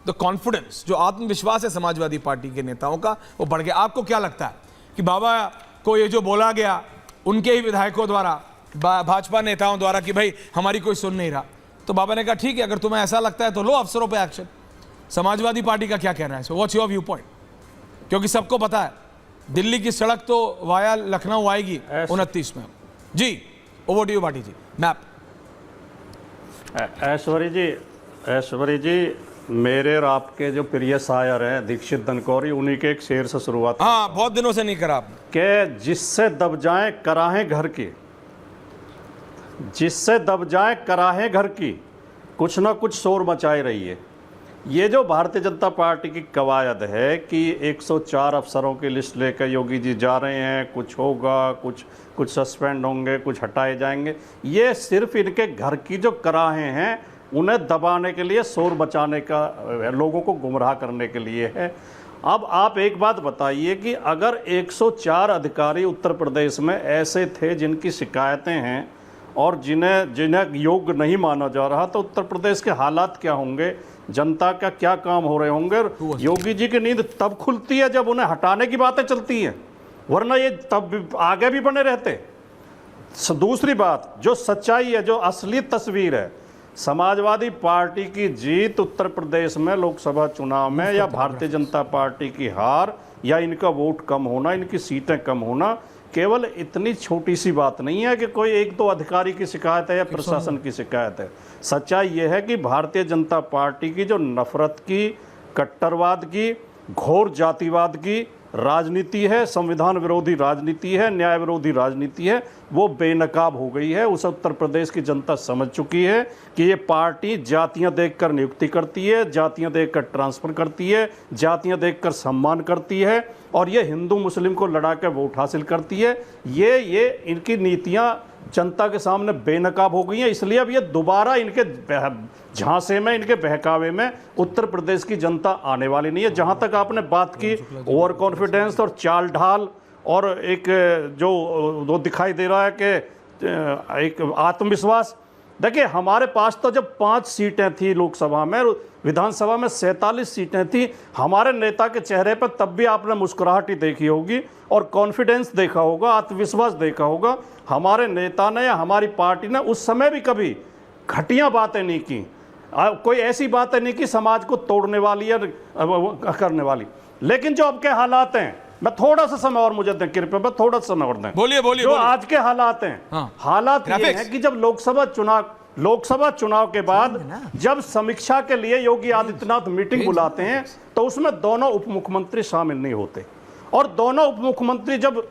The confidence, जो आत्मविश्वास है समाजवादी पार्टी के नेताओं का, वो बढ़ गया। आपको क्या लगता है कि बाबा को ये जो बोला गया उनके ही विधायकों द्वारा, भाजपा नेताओं द्वारा कि भाई हमारी कोई सुन नहीं रहा, तो बाबा ने कहा ठीक है, अगर तुम्हें ऐसा लगता है तो लो अफसरों पे एक्शन। समाजवादी पार्टी का क्या कहना है? So what's your view point? क्योंकि सबको पता है दिल्ली की सड़क तो वाया लखनऊ आएगी 29 में। जी ओवर टू यू पार्टी जी। मैप ऐश्वर्य जी, मेरे और आपके जो प्रिय शायर हैं दीक्षित दनकौरी, उन्हीं के एक शेर से शुरुआत। हाँ, बहुत दिनों से नहीं करा आपने। कि जिससे दब जाएं कराहें घर की, जिससे दब जाएं कराहें घर की, कुछ ना कुछ शोर मचाए रही है। ये जो भारतीय जनता पार्टी की कवायद है कि 104 अफसरों की लिस्ट लेकर योगी जी जा रहे हैं, कुछ होगा, कुछ सस्पेंड होंगे, कुछ हटाए जाएंगे, ये सिर्फ इनके घर की जो कराहें हैं उन्हें दबाने के लिए, शोर बचाने का, लोगों को गुमराह करने के लिए है। अब आप एक बात बताइए कि अगर 104 अधिकारी उत्तर प्रदेश में ऐसे थे जिनकी शिकायतें हैं और जिन्हें योग्य नहीं माना जा रहा, तो उत्तर प्रदेश के हालात क्या होंगे, जनता का क्या काम हो रहे होंगे। योगी जी की नींद तब खुलती है जब उन्हें हटाने की बातें चलती हैं, वरना ये तब आगे भी बने रहते। दूसरी बात, जो सच्चाई है, जो असली तस्वीर है, समाजवादी पार्टी की जीत उत्तर प्रदेश में लोकसभा चुनाव में, या भारतीय जनता पार्टी की हार, या इनका वोट कम होना, इनकी सीटें कम होना, केवल इतनी छोटी सी बात नहीं है कि कोई एक दो अधिकारी की शिकायत है या प्रशासन की शिकायत है। सच्चाई यह है कि भारतीय जनता पार्टी की जो नफरत की, कट्टरवाद की, घोर जातिवाद की राजनीति है, संविधान विरोधी राजनीति है, न्याय विरोधी राजनीति है, वो बेनकाब हो गई है। उस उत्तर प्रदेश की जनता समझ चुकी है कि ये पार्टी जातियां देखकर नियुक्ति करती है, जातियां देखकर ट्रांसफर करती है, जातियां देखकर सम्मान करती है, और ये हिंदू मुस्लिम को लड़ा कर वोट हासिल करती है। ये इनकी नीतियां जनता के सामने बेनकाब हो गई हैं। इसलिए अब ये दोबारा इनके झांसे में, इनके बहकावे में उत्तर प्रदेश की जनता आने वाली नहीं है। जहां तक आपने बात की ओवर कॉन्फिडेंस और चाल ढाल, और एक जो दिखाई दे रहा है कि एक आत्मविश्वास, देखिए हमारे पास तो जब 5 सीटें थी लोकसभा में, विधानसभा में 47 सीटें थी, हमारे नेता के चेहरे पर तब भी आपने मुस्कुराहट ही देखी होगी और कॉन्फिडेंस देखा होगा, आत्मविश्वास देखा होगा। हमारे नेता ने या हमारी पार्टी ने उस समय भी कभी घटिया बातें नहीं की, कोई ऐसी बातें नहीं की समाज को तोड़ने वाली या करने वाली। लेकिन जो अब के हालात हैं, मैं थोड़ा सा समय और मुझे दें कृपया, मैं थोड़ा सा समय और दें। बोलिए बोलिए। जो आज के हालात हैं, हाँ। हालात ये है कि जब लोकसभा चुनाव के बाद जब समीक्षा के लिए योगी आदित्यनाथ मीटिंग बुलाते हैं, तो उसमें दोनों उप मुख्यमंत्री शामिल नहीं होते, और दोनों उप मुख्यमंत्री जब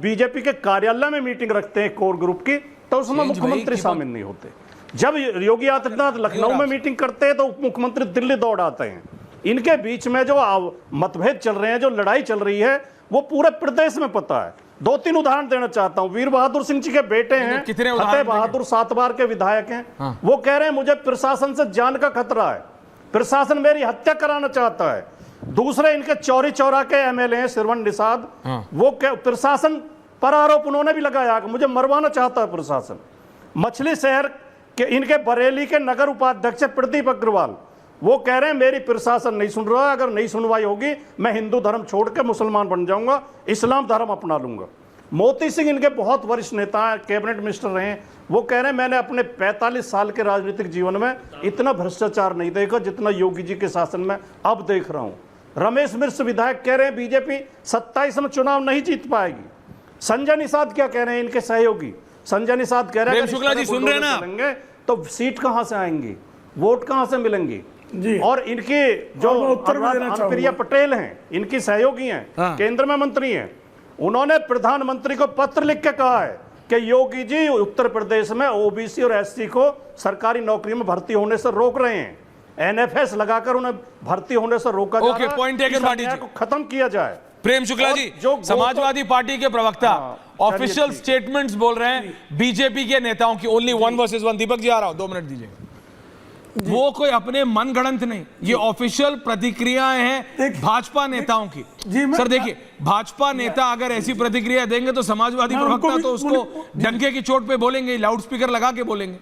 बीजेपी के कार्यालय में मीटिंग रखते हैं कोर ग्रुप की, तो उसमें मुख्यमंत्री शामिल नहीं होते। जब योगी आदित्यनाथ लखनऊ में मीटिंग करते हैं तो उप मुख्यमंत्री दिल्ली दौड़ आते हैं। इनके बीच में जो मतभेद चल रहे हैं, जो लड़ाई चल रही है, वो पूरे प्रदेश में पता है। 2-3 उदाहरण देना चाहता हूं। वीर बहादुर सिंह जी के बेटे हैं, फतेह बहादुर 7 बार के विधायक हैं। हाँ। वो कह रहे हैं मुझे प्रशासन से जान का खतरा है, प्रशासन मेरी हत्या कराना चाहता है। दूसरे इनके चौरी चौरा के एमएलए हैं श्रवण निषाद, हाँ। वो प्रशासन पर आरोप उन्होंने भी लगाया कि मुझे मरवाना चाहता है प्रशासन। मछली शहर के इनके बरेली के नगर उपाध्यक्ष प्रदीप अग्रवाल, वो कह रहे हैं मेरी प्रशासन नहीं सुन रहा है, अगर नहीं सुनवाई होगी मैं हिंदू धर्म छोड़ के मुसलमान बन जाऊंगा, इस्लाम धर्म अपना लूंगा। मोती सिंह इनके बहुत वरिष्ठ नेता हैं, कैबिनेट मिनिस्टर रहे हैं, वो कह रहे हैं मैंने अपने 45 साल के राजनीतिक जीवन में इतना भ्रष्टाचार नहीं देखा जितना योगी जी के शासन में अब देख रहा हूं। रमेश मिश्र विधायक कह रहे हैं बीजेपी 27 में चुनाव नहीं जीत पाएगी। संजय निषाद क्या कह रहे हैं, इनके सहयोगी संजय निषाद कह रहे हैं शुक्ला जी सुन रहे हैं ना, तो सीट कहां से आएंगी, वोट कहां से मिलेंगी जी। और इनके जो अनुप्रिया पटेल हैं, इनकी सहयोगी हैं, हाँ। केंद्र में मंत्री हैं, उन्होंने प्रधानमंत्री को पत्र लिख के कहा है कि योगी जी उत्तर प्रदेश में ओबीसी और एससी को सरकारी नौकरी में भर्ती होने से रोक रहे हैं, एनएफएस लगाकर उन्हें भर्ती होने से रोका जा रहा है, पॉइंट को खत्म किया जाए। प्रेम शुक्ला जी, जो समाजवादी पार्टी के प्रवक्ता ऑफिशियल स्टेटमेंट्स बोल रहे हैं बीजेपी के नेताओं की, ओनली 1 वर्सेस 1। दीपक जी आ रहा हूं, 2 मिनट दीजिए। वो कोई अपने मन गढ़ंत नहीं, ये ऑफिशियल प्रतिक्रियाएं हैं भाजपा नेताओं की। सर देखिए, भाजपा नेता अगर ऐसी प्रतिक्रिया देंगे तो समाजवादी प्रवक्ता तो उसको डंके की चोट पे बोलेंगे, लाउड स्पीकर लगा के बोलेंगे।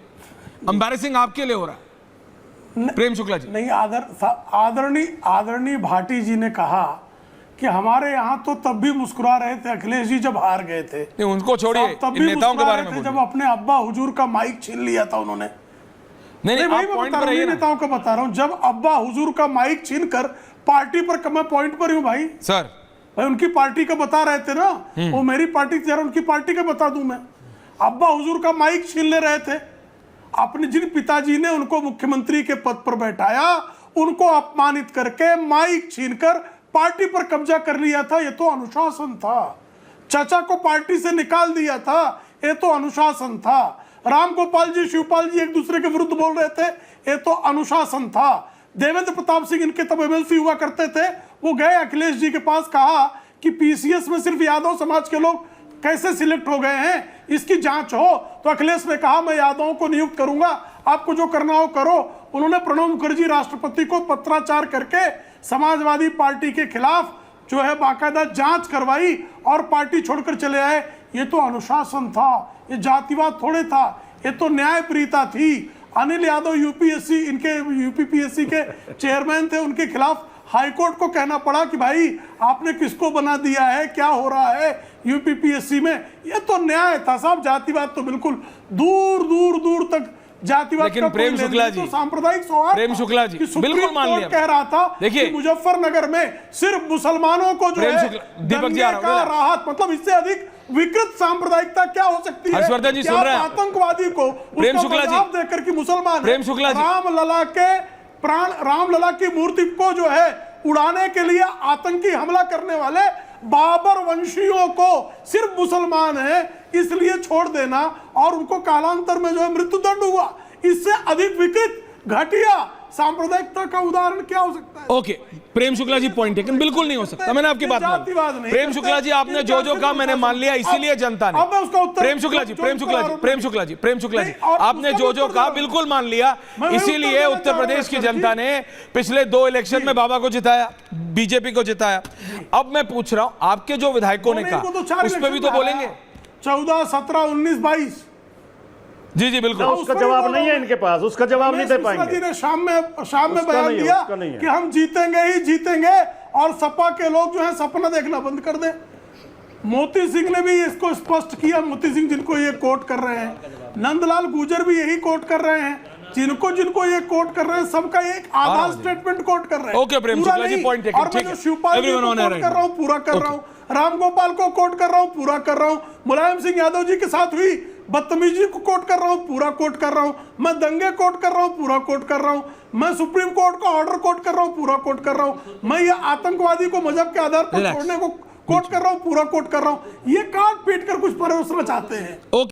एम्बैरेसिंग आपके लिए हो रहा है। प्रेम शुक्ला जी। नहीं, आदरणीय भाटी जी ने कहा कि हमारे यहाँ तो तब भी मुस्कुरा रहे थे अखिलेश जी जब हार गए थे। नहीं, उनको छोड़िए, तब इन भी नेताओं के मुस्कुरा बारे रहे में थे बोलिए। जब अपने अब्बा हुजूर का माइक छीन लिया था उन्होंने। नहीं, भाई आप मैं पॉइंट बता पर रहा हूँ, रहिए ना। नेताओं का बता रहा हूँ, जब अब्बा हुजूर का माइक छीन कर पार्टी पर, मैं पॉइंट पर हूँ भाई। सर भाई उनकी पार्टी का बता रहे थे ना, वो मेरी पार्टी थी, उनकी पार्टी का बता दूं मैं। अब्बा हुजूर का माइक छीन ले रहे थे, अपने जिन पिताजी ने उनको मुख्यमंत्री के पद पर बैठाया उनको अपमानित करके माइक छीनकर पार्टी पर कब्जा कर लिया था। ये तो अनुशासन था। चाचा को पार्टी से निकाल दिया था, ये तो अनुशासन था। राम गोपाल जी, शिवपाल जी एक दूसरे के विरुद्ध बोल रहे थे, ये तो अनुशासन था। देवेंद्र प्रताप सिंह इनके तब एमएलसी हुआ करते थे, वो गए अखिलेश जी के पास, कहा कि पीसीएस में सिर्फ यादव समाज के लोग कैसे सिलेक्ट हो गए हैं, इसकी जांच हो। तो अखिलेश ने कहा मैं यादवों को नियुक्त करूंगा, आपको जो करना हो करो। उन्होंने प्रणब मुखर्जी राष्ट्रपति को पत्राचार करके समाजवादी पार्टी के खिलाफ जो है बाकायदा जांच करवाई और पार्टी छोड़कर चले आए। ये तो अनुशासन था, ये जातिवाद थोड़े था, ये तो न्यायप्रियता थी। अनिल यादव यूपीएससी, इनके यूपीपीएससी के चेयरमैन थे, उनके खिलाफ हाईकोर्ट को कहना पड़ा कि भाई आपने किसको बना दिया है, क्या हो रहा है यूपीपीएससी में। ये तो न्याय था साहब। जातिवाद तो बिल्कुल दूर दूर दूर तक जातिवाद। लेकिन प्रेम शुक्ला जी, तो सांप्रदायिक सौहार्द, प्रेम शुक्ला जी बिल्कुल मान लिया। कह रहा था देखिए, मुजफ्फरनगर में सिर्फ मुसलमानों को जो है दीपक जी का राहत, मतलब इससे अधिक विकृत सांप्रदायिकता क्या हो सकती है? हर्षवर्धन जी सुन रहे हैं आतंकवादी को प्रेम शुक्ला जी देकर कि मुसलमान प्रेम शुक्ला जी, रामलला के प्राण, रामलला की मूर्ति को जो है उड़ाने के लिए आतंकी हमला करने वाले बाबर वंशियों को सिर्फ मुसलमान है इसलिए छोड़ देना और उनको कालांतर में जो है मृत्युदंड हुआ, इससे अधिक विकृत घटिया सांप्रदायिकता का उदाहरण क्या हो सकता है? Okay, Prem Shukla ji point taken, बिल्कुल नहीं हो सकता। मैंने आपकी बात मानी। प्रेम शुक्ला जी, आपने जो जो कहा मैंने मान लिया, इसीलिए जनता ने। प्रेम शुक्ला जी, प्रेम शुक्ला जी, प्रेम शुक्ला जी, प्रेम शुक्ला जी, आपने जो जो कहा बिल्कुल मान लिया, इसीलिए उत्तर प्रदेश की जनता ने पिछले 2 इलेक्शन में बाबा को जिताया, बीजेपी को जिताया। अब मैं पूछ रहा हूं, आपके जो विधायकों ने कहा उस पर भी तो बोलेंगे। 14, 17, 19, 22। जी जी बिल्कुल, उसका जवाब नहीं है इनके पास, उसका जवाब नहीं दे पाएंगे। जी ने शाम में बयान दिया कि हम जीतेंगे ही जीतेंगे और सपा के लोग जो है सपना देखना बंद कर दें। मोती सिंह ने भी इसको स्पष्ट किया, मोती सिंह जिनको ये कोट कर रहे हैं, नंदलाल गुर्जर भी यही कोट कर रहे हैं, जिनको ये कोट कर रहे हैं सबका एक आधा स्टेटमेंट कोट कर रहे हैं। Okay Prem Shukla ji, point taken, ठीक है। शिवपाल जी को कोट कर रहा हूं, पूरा कर रहा हूं। रामगोपाल को कोट कर रहा हूं, पूरा कर रहा हूं। मुलायम सिंह यादव जी के साथ हुई बदतमीजी को कोट कर रहा हूं, पूरा कोट कर रहा हूं। मैं दंगे कोट कर रहा हूं, पूरा कोट कर रहा हूं। मैं सुप्रीम कोर्ट का ऑर्डर कोट कर रहा हूं, पूरा कोट कर रहा हूं। मैं ये आतंकवादी को मजहब के आधार पर छोड़ने को कोट कर रहा हूं, पूरा कोट कर रहा हूं। ये काट पीट कर कुछ परोसना चाहते हैं।